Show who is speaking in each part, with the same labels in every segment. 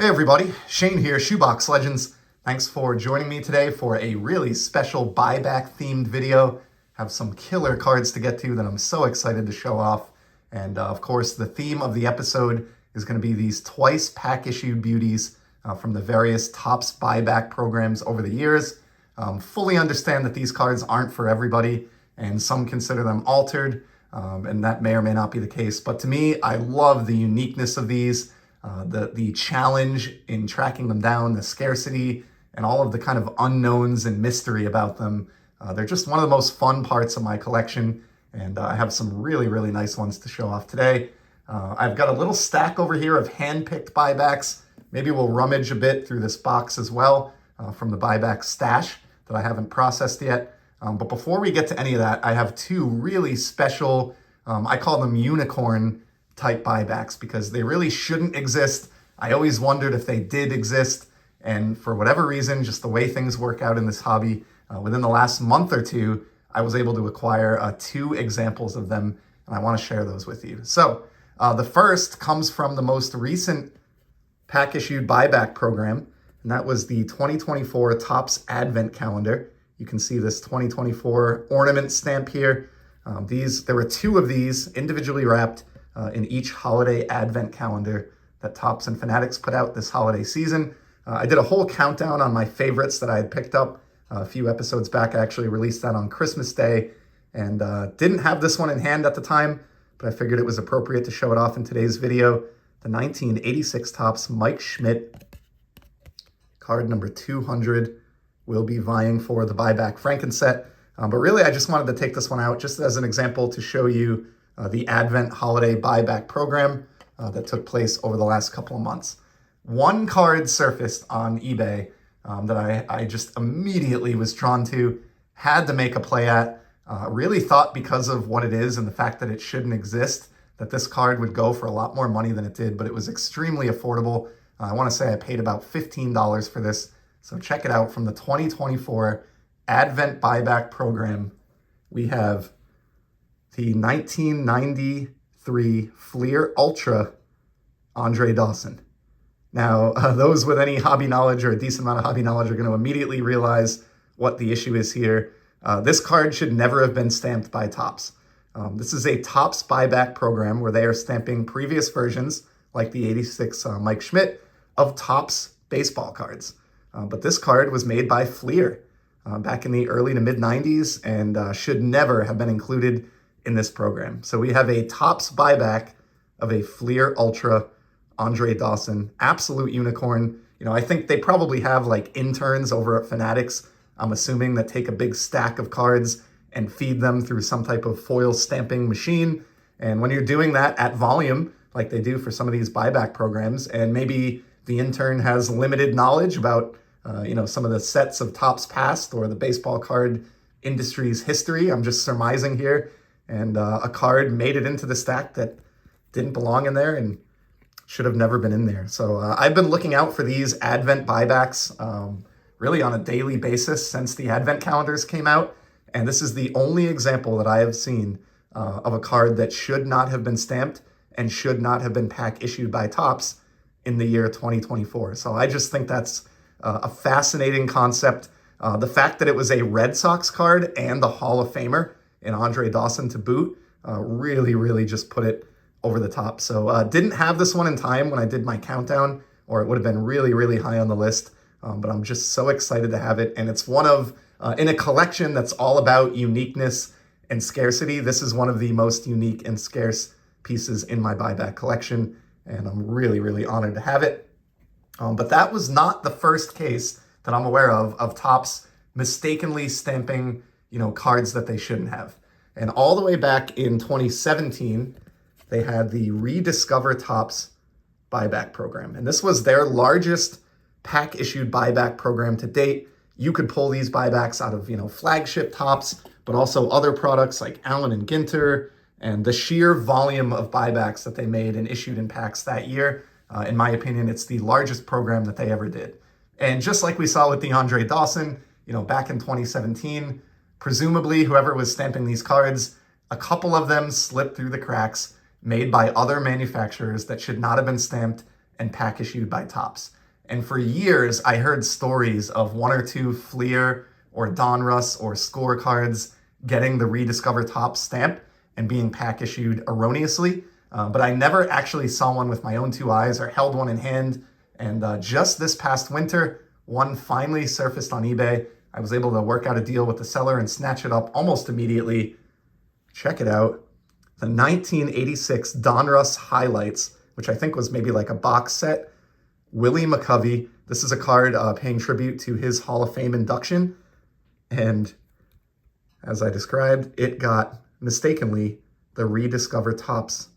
Speaker 1: Hey everybody, Shane here, Shoebox Legends. Thanks for joining me today for a really special buyback themed video. Have some killer cards to get to that I'm so excited to show off. And of course, the theme of the episode is going to be these twice pack issued beauties from the various Topps buyback programs over the years. Fully understand that these cards aren't for everybody, and some consider them altered, and that may or may not be the case. But to me, I love the uniqueness of these. The challenge in tracking them down, the scarcity, and all of the kind of unknowns and mystery about them. They're just one of the most fun parts of my collection, and I have some really, really nice ones to show off today. I've got a little stack over here of hand-picked buybacks. Maybe we'll rummage a bit through this box as well from the buyback stash that I haven't processed yet. But before we get to any of that, I have two really special, I call them unicorn type buybacks because they really shouldn't exist. I always wondered if they did exist, and for whatever reason, just the way things work out in this hobby, within the last month or two, I was able to acquire two examples of them, and I want to share those with you. So the first comes from the most recent pack issued buyback program, and that was the 2024 Topps Advent Calendar. You can see this 2024 ornament stamp here. There were two of these individually wrapped in each holiday advent calendar that Topps and Fanatics put out this holiday season. I did a whole countdown on my favorites that I had picked up a few episodes back. I actually released that on Christmas Day, and didn't have this one in hand at the time, but I figured it was appropriate to show it off in today's video. The 1986 Topps Mike Schmidt, card number 200, will be vying for the buyback Frankenset. But really, I just wanted to take this one out just as an example to show you the Advent Holiday Buyback Program that took place over the last couple of months. One card surfaced on eBay that I just immediately was drawn to, had to make a play at. Really thought because of what it is and the fact that it shouldn't exist, that this card would go for a lot more money than it did, but it was extremely affordable. I want to say I paid about $15 for this. So check it out. From the 2024 Advent Buyback Program, we have the 1993 Fleer Ultra Andre Dawson. Now, those with any hobby knowledge or a decent amount of hobby knowledge are going to immediately realize what the issue is here. This card should never have been stamped by Topps. This is a Topps buyback program where they are stamping previous versions, like the 86 Mike Schmidt, of Topps baseball cards. But this card was made by Fleer back in the early to mid-90s and should never have been included in this program. So we have a Topps buyback of a Fleer Ultra Andre Dawson, absolute unicorn. You know, I think they probably have like interns over at Fanatics, I'm assuming, that take a big stack of cards and feed them through some type of foil stamping machine. And when you're doing that at volume, like they do for some of these buyback programs, and maybe the intern has limited knowledge about some of the sets of Topps past or the baseball card industry's history, I'm just surmising here, and a card made it into the stack that didn't belong in there and should have never been in there. So I've been looking out for these Advent buybacks really on a daily basis since the Advent calendars came out, and this is the only example that I have seen of a card that should not have been stamped and should not have been pack issued by Topps in the year 2024. So I just think that's a fascinating concept. The fact that it was a Red Sox card and the Hall of Famer in Andre Dawson to boot really, really just put it over the top. So didn't have this one in time when I did my countdown, or it would have been really, really high on the list. But I'm just so excited to have it. And it's one of, in a collection that's all about uniqueness and scarcity, this is one of the most unique and scarce pieces in my buyback collection. And I'm really, really honored to have it. But that was not the first case that I'm aware of Topps mistakenly stamping, cards that they shouldn't have. And all the way back in 2017, they had the Rediscover Topps buyback program. And this was their largest pack issued buyback program to date. You could pull these buybacks out of, flagship Topps, but also other products like Allen and Ginter, and the sheer volume of buybacks that they made and issued in packs that year. In my opinion, it's the largest program that they ever did. And just like we saw with the Andre Dawson, back in 2017, presumably whoever was stamping these cards, a couple of them slipped through the cracks, made by other manufacturers that should not have been stamped and pack issued by Topps. And for years, I heard stories of one or two Fleer or Donruss or scorecards getting the Rediscover Topps stamp and being pack issued erroneously. But I never actually saw one with my own two eyes or held one in hand. And just this past winter, one finally surfaced on eBay. I was able to work out a deal with the seller and snatch it up almost immediately. Check it out. The 1986 Donruss Highlights, which I think was maybe like a box set. Willie McCovey. This is a card paying tribute to his Hall of Fame induction. And as I described, it got mistakenly the Rediscover Topps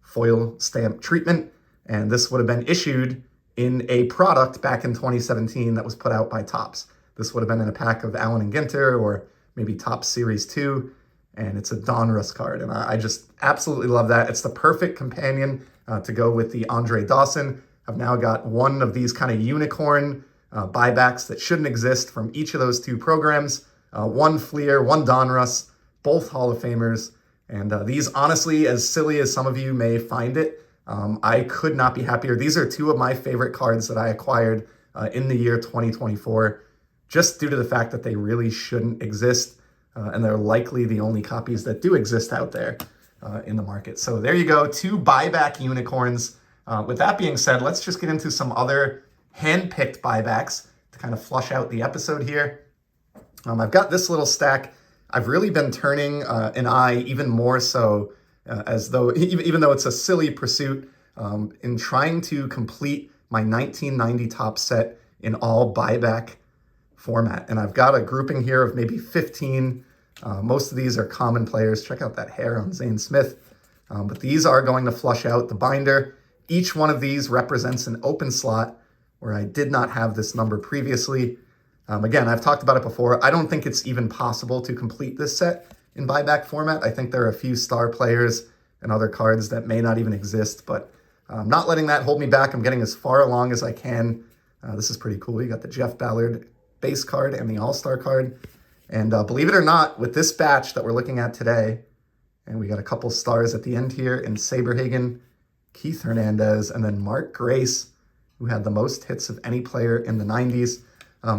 Speaker 1: foil stamp treatment. And this would have been issued in a product back in 2017 that was put out by Topps. This would have been in a pack of Allen and Ginter or maybe Topps Series 2. And it's a Donruss card. And I just absolutely love that. It's the perfect companion to go with the Andre Dawson. I've now got one of these kind of unicorn buybacks that shouldn't exist from each of those two programs. One Fleer, one Donruss, both Hall of Famers. And these, honestly, as silly as some of you may find it, I could not be happier. These are two of my favorite cards that I acquired in the year 2024, just due to the fact that they really shouldn't exist. And they're likely the only copies that do exist out there in the market. So there you go, two Buyback Unicorns. With that being said, let's just get into some other hand-picked buybacks to kind of flush out the episode here. I've got this little stack. I've really been turning an eye even more so as though, even though it's a silly pursuit, in trying to complete my 1990 Topps set in all buyback format. And I've got a grouping here of maybe 15. Most of these are common players. Check out that hair on Zane Smith. But these are going to flush out the binder. Each one of these represents an open slot where I did not have this number previously. Again, I've talked about it before. I don't think it's even possible to complete this set in buyback format. I think there are a few star players and other cards that may not even exist, but I'm not letting that hold me back. I'm getting as far along as I can. This is pretty cool. You got the Jeff Ballard base card and the All-Star card. And believe it or not, with this batch that we're looking at today, and we got a couple stars at the end here in Saberhagen, Keith Hernandez, and then Mark Grace, who had the most hits of any player in the 90s.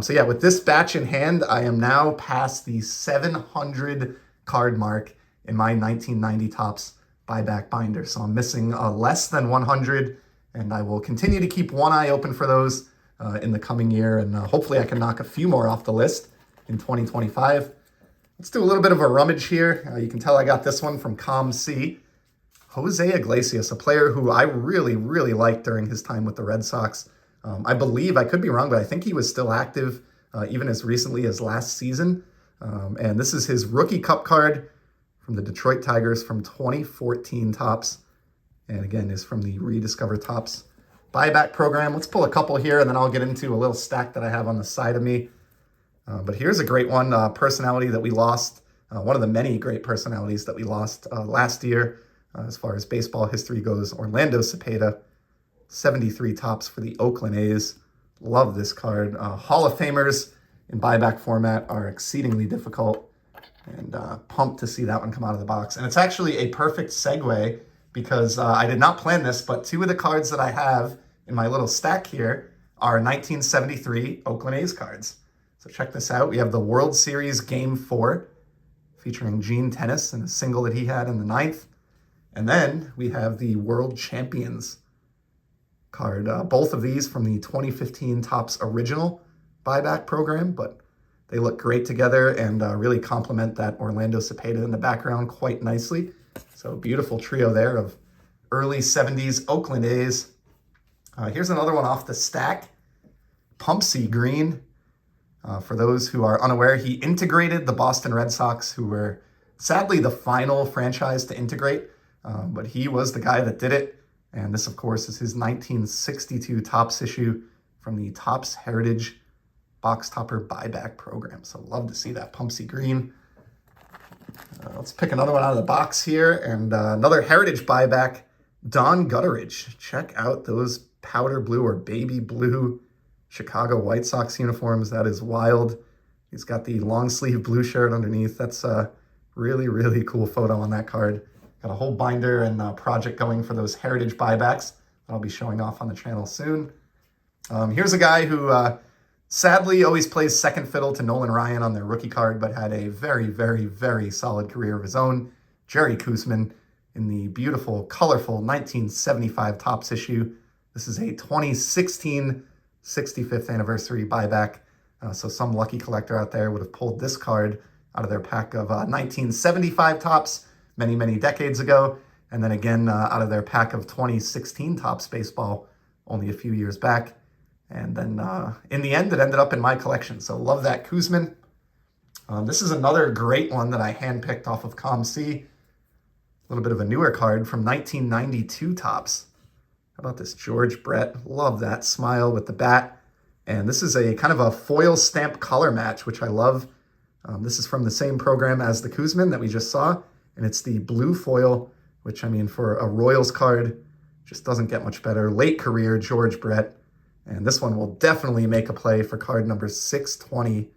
Speaker 1: So yeah, with this batch in hand, I am now past the 700 card mark in my 1990 Topps buyback binder. So I'm missing less than 100, and I will continue to keep one eye open for those in the coming year, and hopefully I can knock a few more off the list in 2025. Let's do a little bit of a rummage here. You can tell I got this one from ComC. Jose Iglesias, a player who I really, really liked during his time with the Red Sox. I believe, I could be wrong, but I think he was still active even as recently as last season. And this is his rookie cup card from the Detroit Tigers from 2014 Topps. And again, is from the Rediscover Topps buyback program. Let's pull a couple here, and then I'll get into a little stack that I have on the side of me. But here's a great one, personality that we lost, one of the many great personalities that we lost last year as far as baseball history goes. Orlando Cepeda, 73 Topps for the Oakland A's. Love this card. Hall of Famers in buyback format are exceedingly difficult, and pumped to see that one come out of the box. And it's actually a perfect segue because I did not plan this, but two of the cards that I have in my little stack here are 1973 Oakland A's cards. So check this out. We have the World Series Game 4 featuring Gene Tennis and a single that he had in the 9th. And then we have the World Champions card. Both of these from the 2015 Topps original buyback program, but they look great together and really complement that Orlando Cepeda in the background quite nicely. So beautiful trio there of early 70s Oakland A's. Here's another one off the stack. Pumpsy Green. For those who are unaware, he integrated the Boston Red Sox, who were sadly the final franchise to integrate, but he was the guy that did it. And this, of course, is his 1962 Topps issue from the Topps Heritage Box Topper Buyback Program. So love to see that Pumpsy Green. Let's pick another one out of the box here, and another Heritage Buyback, Don Gutteridge. Check out those powder blue or baby blue Chicago White Sox uniforms. That is wild. He's got the long sleeve blue shirt underneath. That's a really, really cool photo on that card. Got a whole binder and project going for those Heritage buybacks that I'll be showing off on the channel soon. Here's a guy who sadly always plays second fiddle to Nolan Ryan on their rookie card, but had a very, very, very solid career of his own. Jerry Koosman in the beautiful, colorful 1975 Topps issue. This is a 2016 65th anniversary buyback. So some lucky collector out there would have pulled this card out of their pack of 1975 Topps many, many decades ago. And then again, out of their pack of 2016 Topps baseball only a few years back. And then in the end, it ended up in my collection. So love that Koosman. This is another great one that I handpicked off of ComC. A little bit of a newer card from 1992 Topps. How about this George Brett? Love that smile with the bat. And this is a kind of a foil stamp color match, which I love. This is from the same program as the Koosman that we just saw. And it's the blue foil, which I mean, for a Royals card, just doesn't get much better. Late career George Brett. And this one will definitely make a play for card number 620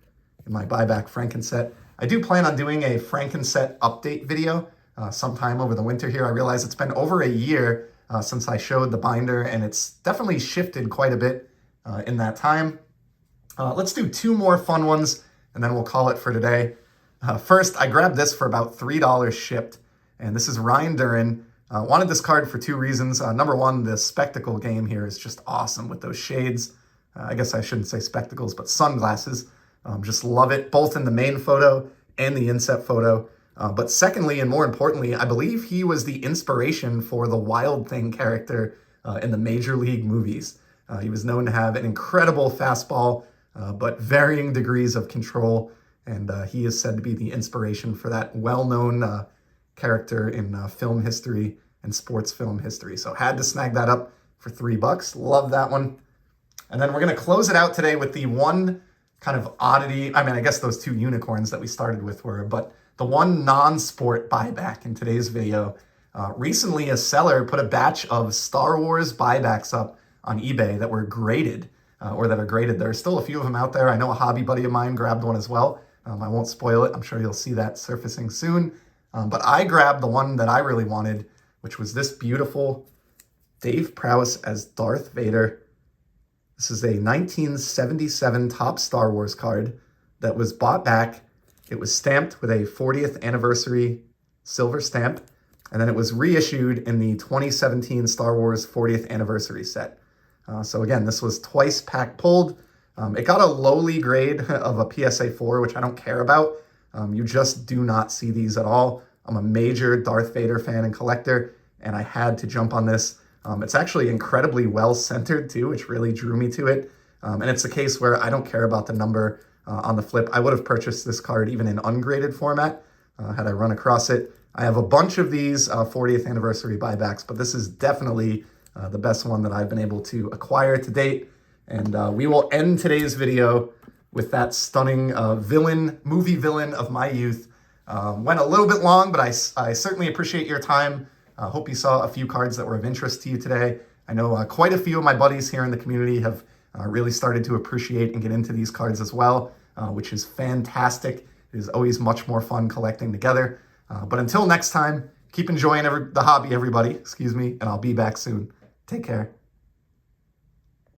Speaker 1: in my buyback Frankenset. I do plan on doing a Frankenset update video sometime over the winter here. I realize it's been over a year since I showed the binder, and it's definitely shifted quite a bit in that time. Let's do two more fun ones, and then we'll call it for today. First, I grabbed this for about $3 shipped, and this is Ryan Duran. Wanted this card for two reasons. Number one, the spectacle game here is just awesome with those shades. I guess I shouldn't say spectacles, but sunglasses. Just love it, both in the main photo and the inset photo. But secondly, and more importantly, I believe he was the inspiration for the Wild Thing character in the Major League movies. He was known to have an incredible fastball, but varying degrees of control. And he is said to be the inspiration for that well-known character in film history and sports film history. So had to snag that up for $3. Love that one. And then we're going to close it out today with the one kind of oddity. I mean, I guess those two unicorns that we started with were, but the one non-sport buyback in today's video. Recently, a seller put a batch of Star Wars buybacks up on eBay that were graded, or that are graded. There are still a few of them out there. I know a hobby buddy of mine grabbed one as well. I won't spoil it. I'm sure you'll see that surfacing soon. But I grabbed the one that I really wanted, which was this beautiful Dave Prowse as Darth Vader. This is a 1977 Topps Star Wars card that was bought back. It was stamped with a 40th anniversary silver stamp, and then it was reissued in the 2017 Star Wars 40th anniversary set. So again, this was twice pack pulled. It got a lowly grade of a PSA 4, which I don't care about. You just do not see these at all. I'm a major Darth Vader fan and collector, and I had to jump on this. It's actually incredibly well-centered too, which really drew me to it. And it's a case where I don't care about the number on the flip. I would have purchased this card even in ungraded format had I run across it. I have a bunch of these 40th anniversary buybacks, but this is definitely the best one that I've been able to acquire to date. And we will end today's video with that stunning movie villain of my youth. Went a little bit long, but I certainly appreciate your time. Hope you saw a few cards that were of interest to you today. I know quite a few of my buddies here in the community have really started to appreciate and get into these cards as well, which is fantastic. It is always much more fun collecting together. But until next time, keep enjoying the hobby, everybody. Excuse me, and I'll be back soon. Take care.